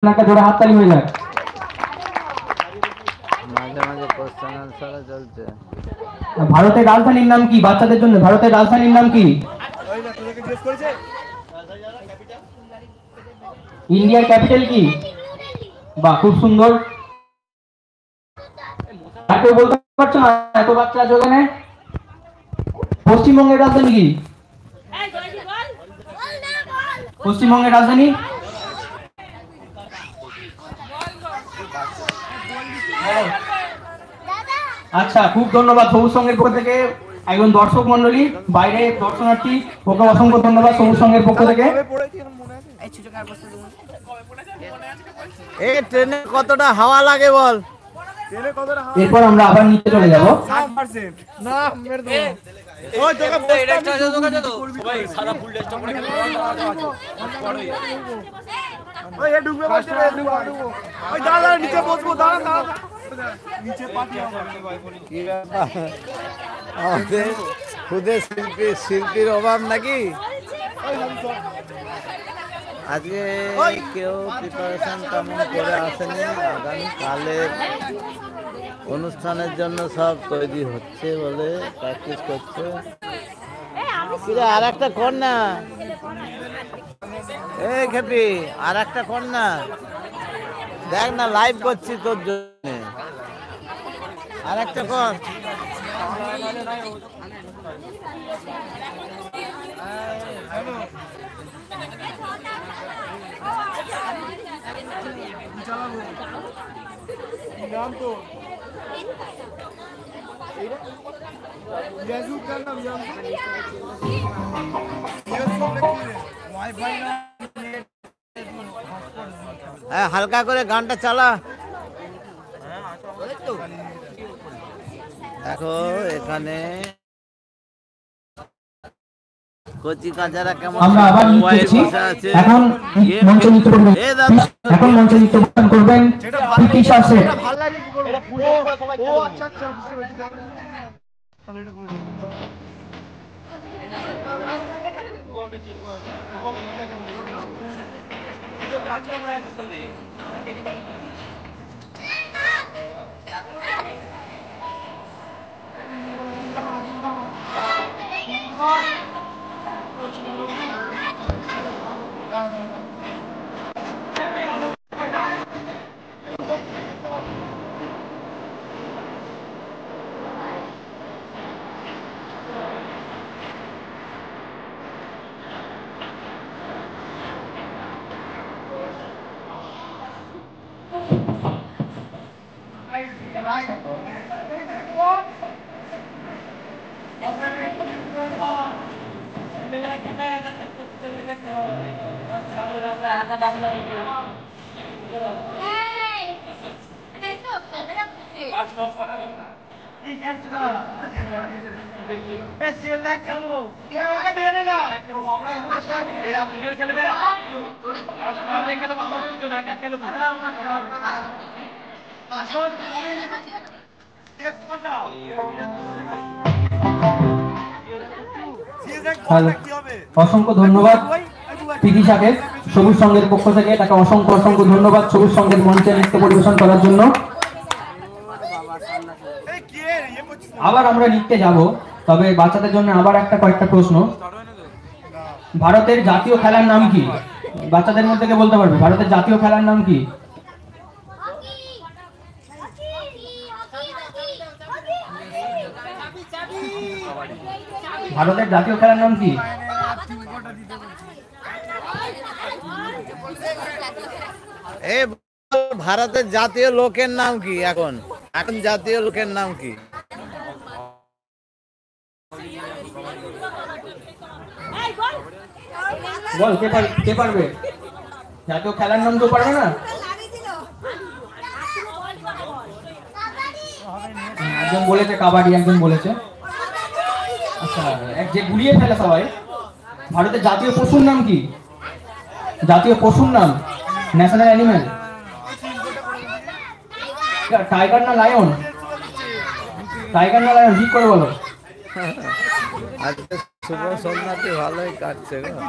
একটা জোড়া হাততালি হয়ে যাক। মাঝে মাঝে কোশ্চেন আনসার চলছে। ভারতের রাজধানীর নাম কি? বাচ্চাদের জন্য ভারতের রাজধানীর নাম কি? ইন্ডিয়ার ক্যাপিটাল কি? বাহ, খুব সুন্দর। কেউ বলতে পারছো না? এত বাচ্চা আছে ওখানে। পশ্চিমবঙ্গের রাজধানী কি? পশ্চিমবঙ্গের রাজধানী আচ্ছা, খুব ধন্যবাদ সবুজ সংঘের পক্ষ থেকে একজন দর্শক মন্ডলী, বাইরে দর্শনার্থী, ওকে অসংখ্য ধন্যবাদ সবুজ সংঘের পক্ষ থেকে। এই ট্রেনে কতটা হাওয়া লাগে বল? এরপর আমরা আবার নিচে চলে যাব। আমাদের খুদে শিল্পীর অভাব নাকি? আজকে কেউ প্রিপারেশন তেমন করে আসেনি। আগামীকালের অনুষ্ঠানের জন্য সব তৈরি হচ্ছে বলে প্র্যাকটিস করছে। আর একটা কর না, এই খেপি, আর একটা কর না, দেখ না লাইভ করছি তোর জন্য, আর একটা কর। হ্যাঁ, হালকা করে গানটা চালা। দেখো এখানে কচি কাচারা কেমন আমরা আবার আছে। এখন মঞ্চে নৃত্য করবেন, এখন মঞ্চে নৃত্য করবেন পিটি শাসে। অসংখ্য ধন্যবাদ পিটি শাকে সবুজ সংঘের পক্ষ থেকে, তাকে অসংখ্য অসংখ্য ধন্যবাদ সবুজ সংঘের মঞ্চে নৃত্য পরিবেশন করার জন্য। আবার আমরা নৃত্যে যাব, তবে বাচ্চাদের জন্য আবার কয়েকটা প্রশ্ন। ভারতের জাতীয় খেলার নাম কি? বাচ্চাদের মধ্যে কে বলতে পারবে ভারতের জাতীয় খেলার নাম কি? ভারতের জাতীয় খেলার নাম কি? এই ভারতের জাতীয় লোকের নাম কি? এখন এখন জাতীয় লোকের নাম কি? বল, কে পারবে? জাতীয় খেলার নাম তো পারবে না? একজন বলেছে কাবাডি, একজন বলেছে। আচ্ছা, যে গুলিয়ে ফেলে সবাই। ভারতের জাতীয় পশুর নাম কি? জাতীয় পশুর নাম, ন্যাশনাল অ্যানিমেল, টাইগার না লায়ন? টাইগার না লায়ন, ঠিক করে বলো। শুভ সন্ধ্যাটি ভালোই কাটছে গো।